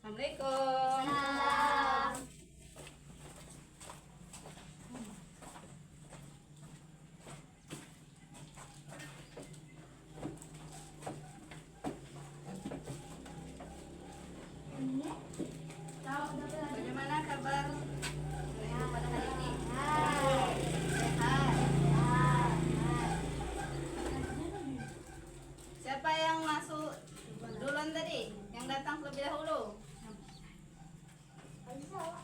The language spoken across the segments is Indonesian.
Assalamualaikum. Salam. Bagaimana kabar ibu pada hari ini? Hai. Sehat. Siapa yang masuk duluan tadi? Yang datang terlebih dahulu?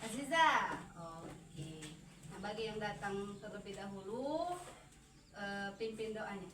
Aziza. Oke. Nah, bagi yang datang terlebih dahulu, pimpin doanya.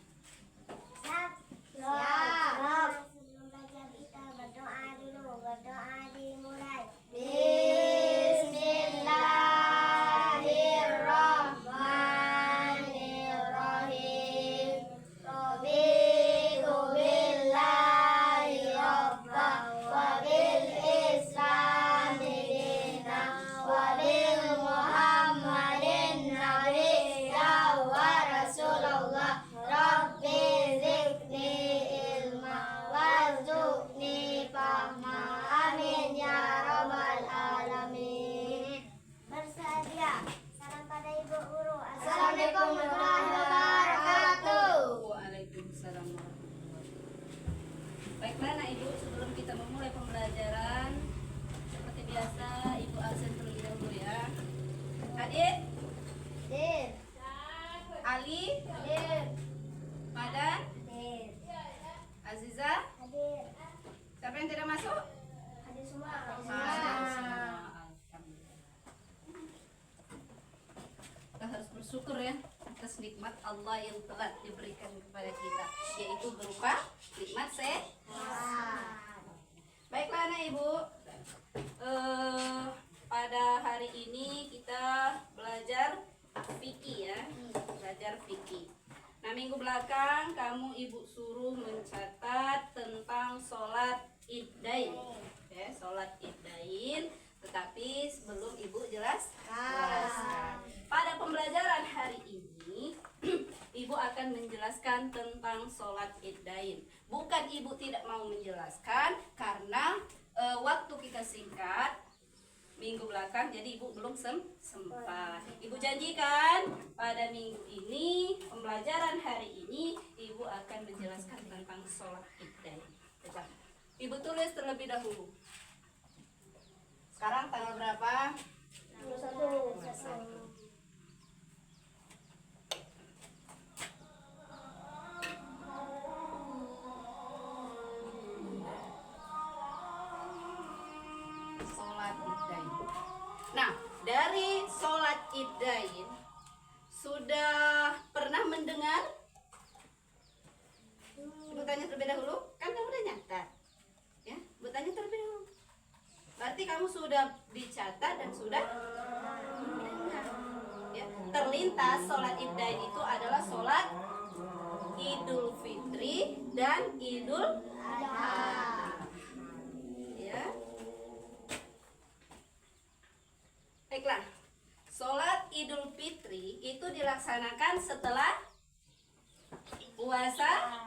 Siap. Sebelum belajar kita berdoa dulu. Berdoa dimulai. Bismillahirrahmanirrahim. Raditu billahi rabba wa bil islami dina wa bil muhammadin nabiyya wa rasulullah. Rabbi zidni ilma warzuqni fahma. Amin ya rabbal alamin. Bersedia. Salam pada ibu guru. Assalamualaikum warahmatullahi wabarakatuh. Waalaikumsalam warahmatullahi wabarakatuh. Baiklah anak ibu, sebelum kita memulai pembelajaran, seperti biasa ibu absen terlebih dahulu ya. Adit, Dir. Ali, Dir. Madan, Dir. Aziza. Hadir. Siapa yang tidak masuk? Hadir semua. Alhamdulillah. Kita harus bersyukur ya atas nikmat Allah yang telah diberikan kepada kita, yaitu berupa nikmat sehat. Baiklah anak ibu, pada hari ini kita belajar fikih ya, belajar fikih. Nah, minggu belakang kamu ibu suruh mencatat tentang sholat iddain, ya, sholat iddain. Tetapi sebelum ibu jelaskan, pada pembelajaran hari ini ibu akan menjelaskan tentang sholat iddain. Bukan ibu tidak mau menjelaskan, karena waktu kita singkat minggu belakang, jadi ibu belum sempat. Ibu janjikan pada minggu ini, pembelajaran hari ini, ibu akan menjelaskan tentang sholat iddain. Coba ibu tulis terlebih dahulu. Sekarang tanggal berapa? 21. Sholat iddain. Nah, dari sholat iddain sudah pernah mendengar? Ibu tanya terlebih dahulu, kan kamu udah nyatat, ya? Ibu tanya terlebih dahulu. Berarti kamu sudah dicatat dan sudah mendengar, ya? Terlintas sholat iddain itu adalah sholat Idul Fitri dan Idul Adha, ya. Baiklah, sholat Idul Fitri itu dilaksanakan setelah puasa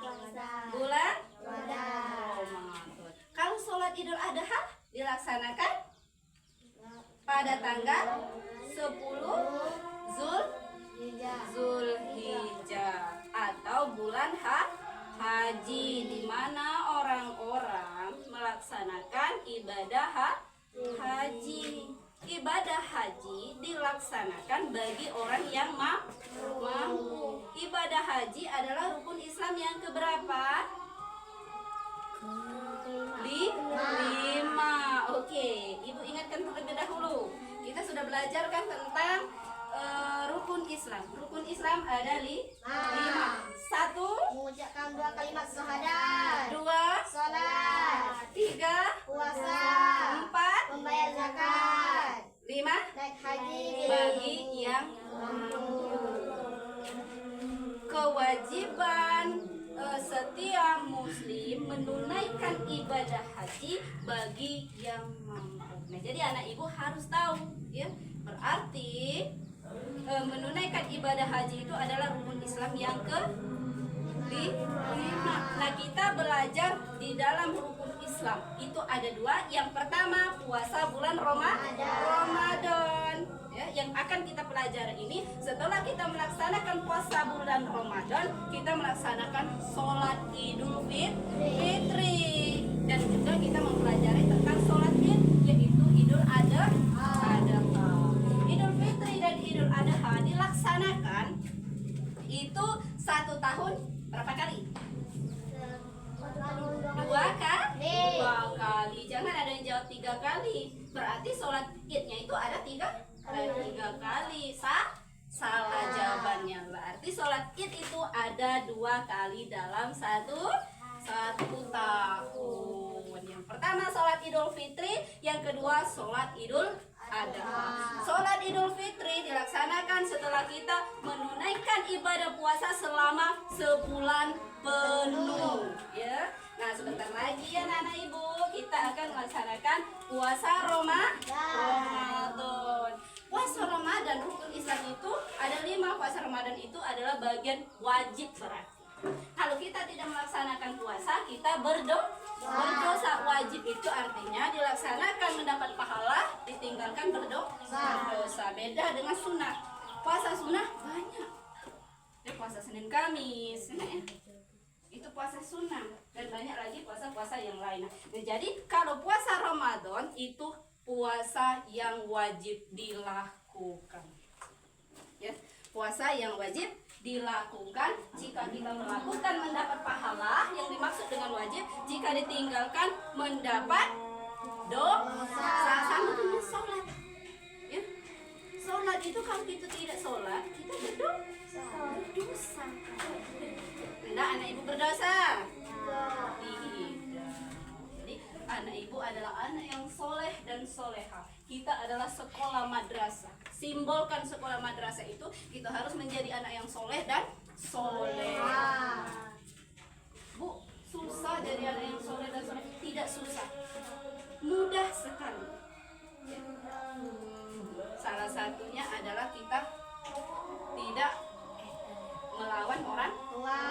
bulan Ramadan. Kalau sholat Idul Adha dilaksanakan pada tanggal 10 Zulhijjah atau bulan haji, di mana orang-orang melaksanakan ibadah haji. Ibadah haji dilaksanakan bagi orang yang mampu. Ibadah haji adalah rukun Islam yang keberapa? 5. Oke, ibu ingatkan terlebih dahulu. Kita sudah belajar kan tentang rukun Islam. Rukun Islam ada 5. 1, Mengucapkan 2 kalimat syahadat. 2, Salat. 3, Puasa. 4, Membayar zakat. 5 Naik haji. bagi yang kewajiban setiap muslim menunaikan ibadah haji bagi yang mampu. Nah, jadi anak ibu harus tahu, ya. Berarti menunaikan ibadah haji itu adalah rukun Islam yang ke-5. Nah, kita belajar di dalam rukun Islam. Itu ada dua. Yang pertama puasa bulan Ramadan. Ya, yang akan kita pelajari ini setelah kita melaksanakan puasa bulan Ramadan, kita melaksanakan sholat Idul Fitri, dan juga kita mempelajari tentang sholat Id, yaitu Idul Adha. Idul Fitri dan Idul Adha dilaksanakan itu 1 tahun berapa kali? 2 kali. Jangan ada yang jawab 3 kali. Berarti sholat Idnya itu ada 3 kali. Salah jawabannya. Berarti sholat Id itu ada 2 kali dalam satu tahun. Yang pertama sholat Idul Fitri, yang kedua sholat Idul Adha. Sholat Idul Fitri dilaksanakan setelah kita menunaikan ibadah puasa selama sebulan penuh, ya. Nah, sebentar lagi ya anak ibu, kita akan melaksanakan puasa Ramadan. Puasa Ramadan, rukun Islam itu ada 5. Puasa Ramadan itu adalah bagian wajib berarti. Kalau kita tidak melaksanakan puasa, kita berdosa. Wajib itu artinya dilaksanakan mendapat pahala, ditinggalkan berdosa. Beda dengan sunnah. Puasa sunnah banyak. Ya, puasa Senin Kamis, ya. Itu puasa sunnah, dan banyak lagi puasa-puasa yang lain. Nah, jadi kalau puasa Ramadan itu puasa yang wajib dilakukan. Ya, puasa yang wajib dilakukan. Jika kita melakukan mendapat pahala, yang dimaksud dengan wajib. Jika ditinggalkan mendapat dosa. Sama dengan sholat, ya. Sholat itu kalau kita tidak sholat, kita berdosa. Tidak, anak ibu berdosa. Tidak. Jadi anak ibu adalah anak yang soleh dan soleha. Kita adalah sekolah madrasah. Simbolkan sekolah madrasah itu kita harus menjadi anak yang soleh dan soleha. Bu, susah jadi anak yang soleh dan soleh? Tidak susah, mudah sekali. Salah satunya adalah kita tidak melawan orang tua.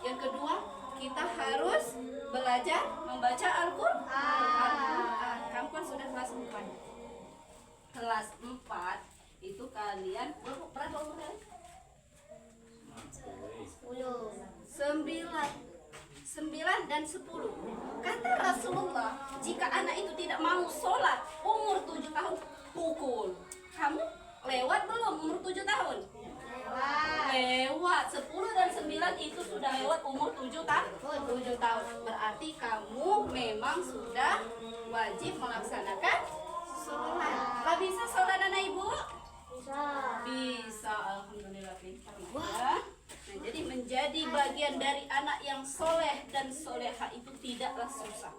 Yang kedua, kita harus belajar membaca Al-Quran. Kamu kan sudah kelas 4. Kelas 4 itu kalian berapa umur kalian? 9 dan 10. Kata Rasulullah, jika anak itu tidak mau sholat umur 7 tahun, pukul. Kamu lewat belum umur 7 tahun? Lewat. 10 dan 9 itu sudah lewat umur 7 tahun. Berarti kamu memang sudah wajib melaksanakan sholat. Gak bisa sholat anak ibu? Bisa. Alhamdulillah pintar ya. Nah, jadi menjadi bagian dari anak yang soleh dan soleha itu tidaklah susah,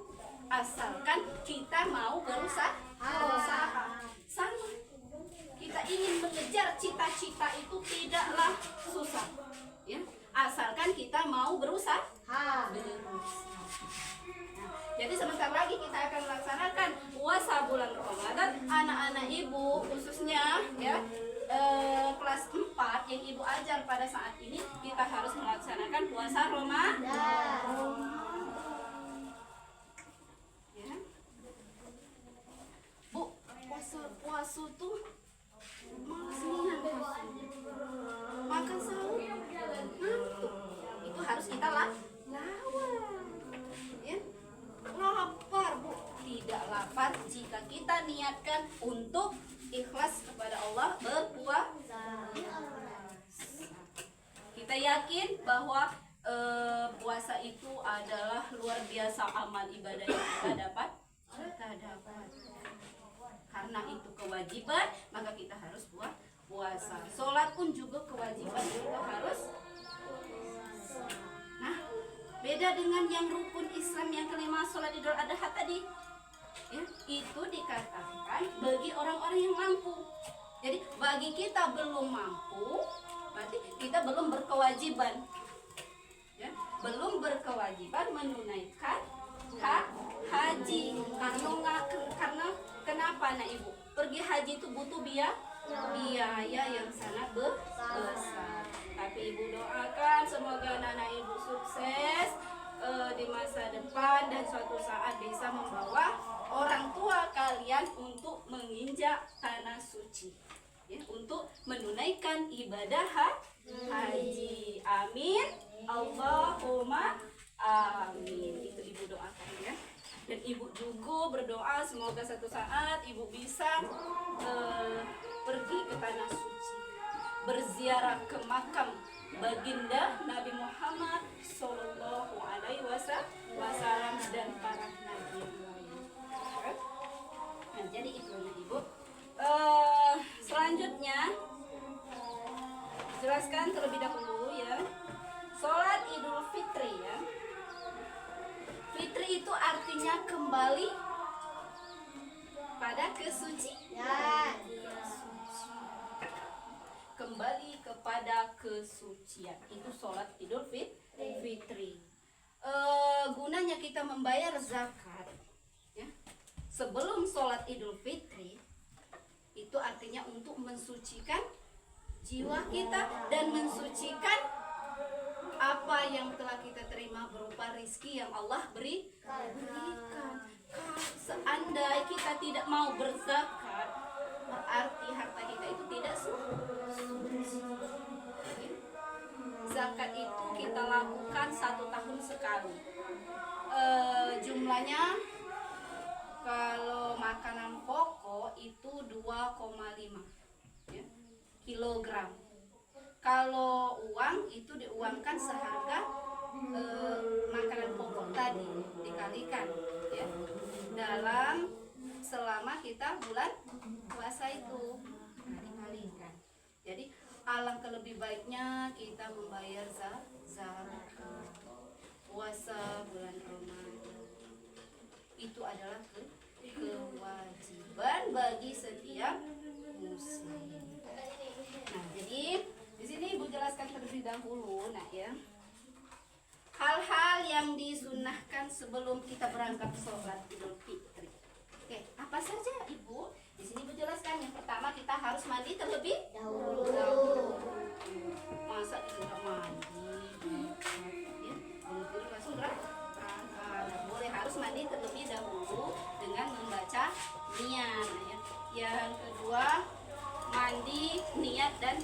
asalkan kita mau berusaha. Sama, kita ingin mengejar cita-cita itu tidaklah susah, ya, asalkan kita mau berusaha. Jadi sebentar lagi kita akan melaksanakan puasa bulan Ramadan. Anak-anak ibu khususnya, ya, kelas 4 yang ibu ajar pada saat ini, kita harus melaksanakan puasa Ramadan. Ya. Bu, puasa tuh malas makan sahur ngantuk. Itu harus kita lawan. Ya. Lapar, Bu. Tidak lapar jika kita niatkan untuk ikhlas kepada Allah berpuasa. Kita yakin bahwa puasa itu adalah luar biasa amal ibadah yang kita dapat. Karena itu kewajiban, maka kita harus puasa. Sholat pun juga kewajiban, kita harus. Nah, beda dengan yang rukun Islam yang kelima, sholat Idul Adha tadi, ya, itu dikatakan bagi orang-orang yang mampu. Jadi bagi kita belum mampu, berarti kita belum berkewajiban, ya, belum berkewajiban menunaikan haji. Karena kenapa, nak ibu? Pergi haji itu butuh biaya yang sangat besar. Tapi ibu doakan semoga anak-anak ibu sukses di masa depan dan suatu saat bisa membawa orang tua kalian untuk menginjak tanah suci, ya, untuk menunaikan ibadah haji. Amin, Allahumma amin. Itu ibu doakan ya. Dan ibu juga berdoa semoga satu saat ibu bisa pergi ke tanah suci, berziarah ke makam baginda Nabi Muhammad Sallallahu Alaihi Wasallam dan para nabi yang lain. Nah, jadi itu ibu. Selanjutnya jelaskan terlebih dahulu ya, sholat Idul Fitri ya. Fitri itu artinya kembali pada kesucian. Kembali kepada kesucian, itu sholat Idul Fitri. Gunanya kita membayar zakat ya, sebelum sholat Idul Fitri itu artinya untuk mensucikan jiwa kita dan mensucikan apa yang telah kita terima berupa rizki yang Allah berikan. Seandainya kita tidak mau berzakat, berarti harta kita itu tidak suci. Zakat itu kita lakukan 1 tahun sekali. Jumlahnya kalau makanan pokok itu 2,5 ya, kilogram. Kalau uang itu diuangkan seharga makanan pokok tadi dikalikan ya, dalam selama kita bulan puasa itu, nah, dikalikan. Jadi alangkah lebih baiknya kita membayar zakat. Puasa bulan Ramadan itu adalah kewajiban bagi setiap muslim. Nah, jadi di sini Ibu jelaskan terlebih dahulu, nah ya, hal-hal yang disunahkan sebelum kita berangkat sholat Idul Fitri. Oke, apa saja Ibu? Di sini Ibu jelaskan. Yang pertama, kita harus mandi terlebih dahulu. Masa tidak mandi? Ya, kalau langsung berangkat. Boleh, harus mandi terlebih dahulu dengan membaca niat. Ya. Yang kedua, mandi, niat dan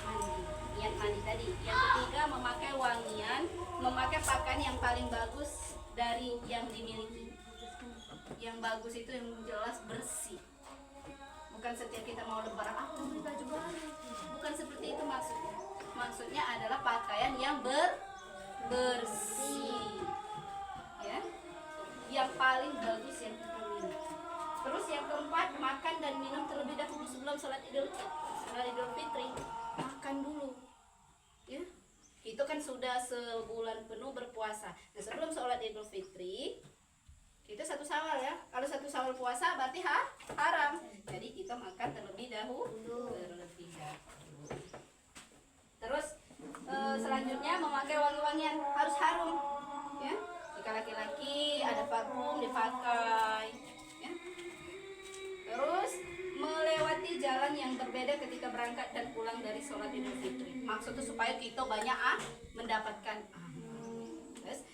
mandi. Niat mandi tadi. Yang ketiga, memakai wangian, memakai pakaian yang paling bagus dari yang dimiliki. Yang bagus itu yang jelas bersih. Bukan setiap kita mau lebaran aku beli baju baru. Bukan seperti itu maksudnya. Maksudnya adalah pakaian yang bersih. Ya. Yang paling bagus yang kita miliki. Terus yang keempat, makan dan minum terlebih dahulu sebelum sholat Idul Fitri. Makan dulu. Ya. Itu kan sudah sebulan penuh berpuasa. Nah, sebelum sholat Idul Fitri itu 1 Syawal ya. Kalau 1 Syawal puasa berarti haram. Jadi kita makan terlebih dahulu. Terus selanjutnya memakai wangi-wangian, harus harum. Ya. Jika laki-laki ada parfum dipakai. Ya. Terus melewati jalan yang berbeda ketika berangkat dan pulang dari sholat Idul Fitri. Maksudnya supaya kita banyak mendapatkan Terus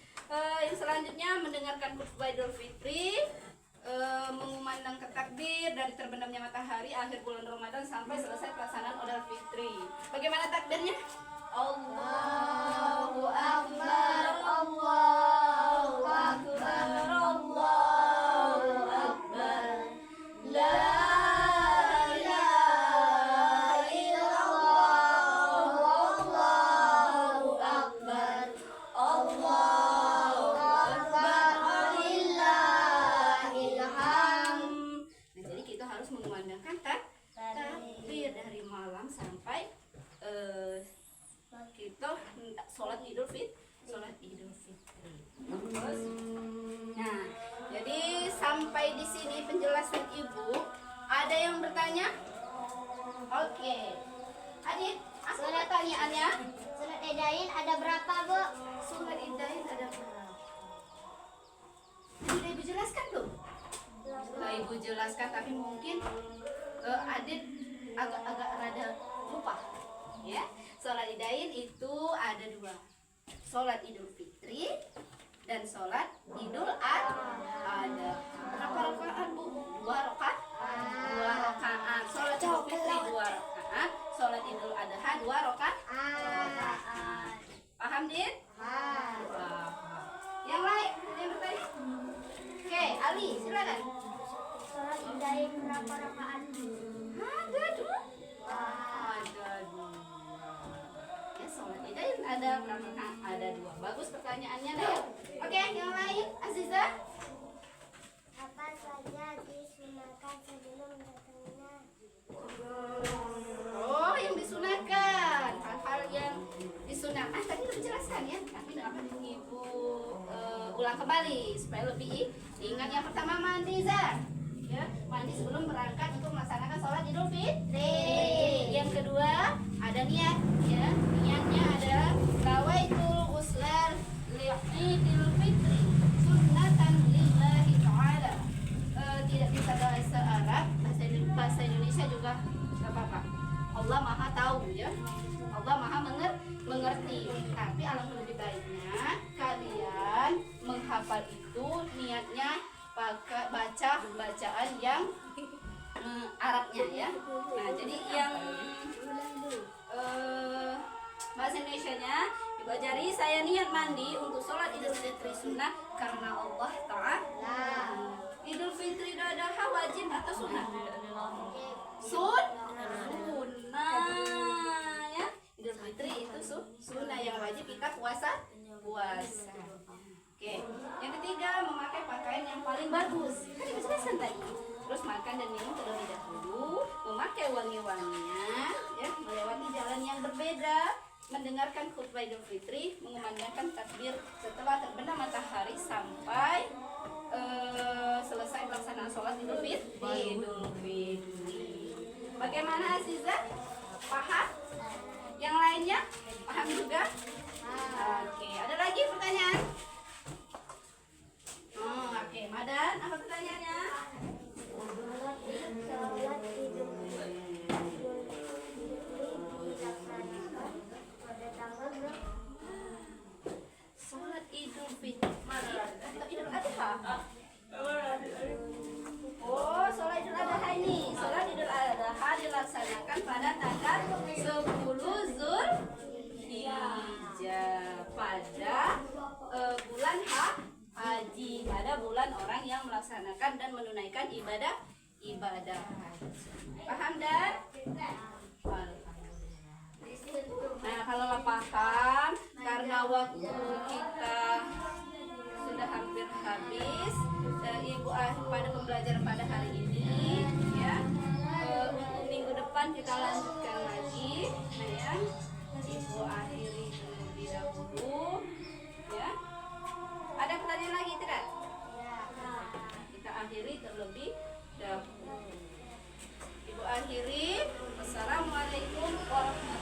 yang selanjutnya mendengarkan khutbah Idul Fitri, mengumandangkan takbir dari terbenamnya matahari akhir bulan Ramadan sampai selesai pelaksanaan Idul Fitri. Bagaimana takbirnya? Allahu Akbar, Allahu Akbar, Allahu Akbar. La ilaha illallah, Allahu Akbar, Allahu Akbar, walillahil hamd. Nah, jadi kita harus mengumandangkan takbir dari malam sampai kita sholat Idul Fitri. Terus, nah, jadi sampai di sini penjelasan Ibu. Ada yang bertanya? Oke. Adik, apa pertanyaannya? Surat Idain ada berapa, Bu? Surat Idain ada berapa? Sudah Ibu jelaskan belum? Nah, Ibu jelaskan, tapi mungkin Adik agak rada lupa. Ya, sholat Idain itu ada 2. Sholat Idul Fitri dan sholat Idul Adha. Berapa rakaat Bu? 2 rakaat. 2 rakaat. Sholat Idul Fitri 2 rakaat. Sholat Idul Adha 2 rakaat. Paham Din? Paham. Yang lain ada yang bertanya? Oke, Ali silakan. Sholat Idain berapa rakaat? Ada 2. Ada 2. Ya, sholat Idain ada berapa rakaat? Ada 2. Bagus pertanyaannya Naya. Oke, yang lain Aziza. Apa saja disunahkan sebelum datangnya? Oh, yang disunahkan. Hal-hal yang disunahkan. Tadi udah dijelaskan ya. Tapi akan Ibu ulang kembali supaya lebih ingat. Yang pertama mandi Zah. Ya, mandi sebelum berangkat untuk melaksanakan sholat Idul Fitri. Yang kedua ada niat. Ya, niatnya adalah nawaitul ghuslan li'idil fitri sunnatan lillahi ta'ala. Tidak bisa bahasa Arab, bahasa Indonesia juga nggak apa-apa. Allah Maha tahu ya. Allah Maha mengerti. Tapi alangkah lebih baiknya kalian menghafal itu niatnya pakai baca bacaan yang Arabnya ya. Nah, jadi yang bahasa Indonesianya Ibu ajari, saya niat mandi untuk sholat Idul Fitri sunnah karena Allah Ta'ala. Idul Fitri Idul Adha wajib atau sunnah? Sunnah ya. Idul Fitri itu sunnah, yang wajib kita puasa. Oke. Yang ketiga memakai pakaian yang paling bagus. Kan dijelaskan tadi. Terus makan dan minum terlebih dahulu, memakai wangi-wangian, ya, melewati jalan yang berbeda, mendengarkan khutbah Idul Fitri, mengumandangkan takbir setelah terbenam matahari sampai selesai pelaksanaan sholat Idul Fitri. Bagaimana Aziza? Paham? Yang lainnya? Paham juga? Oke, ada lagi pertanyaan? Oke, Madan, apa pertanyaannya? Sholat Idul Fitri dilaksanakan pada tanggal berapa? Sholat Idul Fitri atau Idul Adha? Oh, sholat Idul Adha ini. Sholat Idul Adha dilaksanakan pada tanggal 10 Zulhijjah pada bulan haji, pada bulan orang yang melaksanakan dan menunaikan ibadah haji. Paham dan? Nah, kalau paham, karena waktu kita sudah hampir habis, Ibu pada pembelajaran pada hari ini, ya. Untuk minggu depan kita lanjutkan lagi, nah ya. Ibu akhiri terlebih dahulu, ya. Ada pertanyaan lagi tidak? Kita akhiri terlebih dahulu. Ibu akhiri. Wassalamualaikum warahmatullahi wabarakatuh.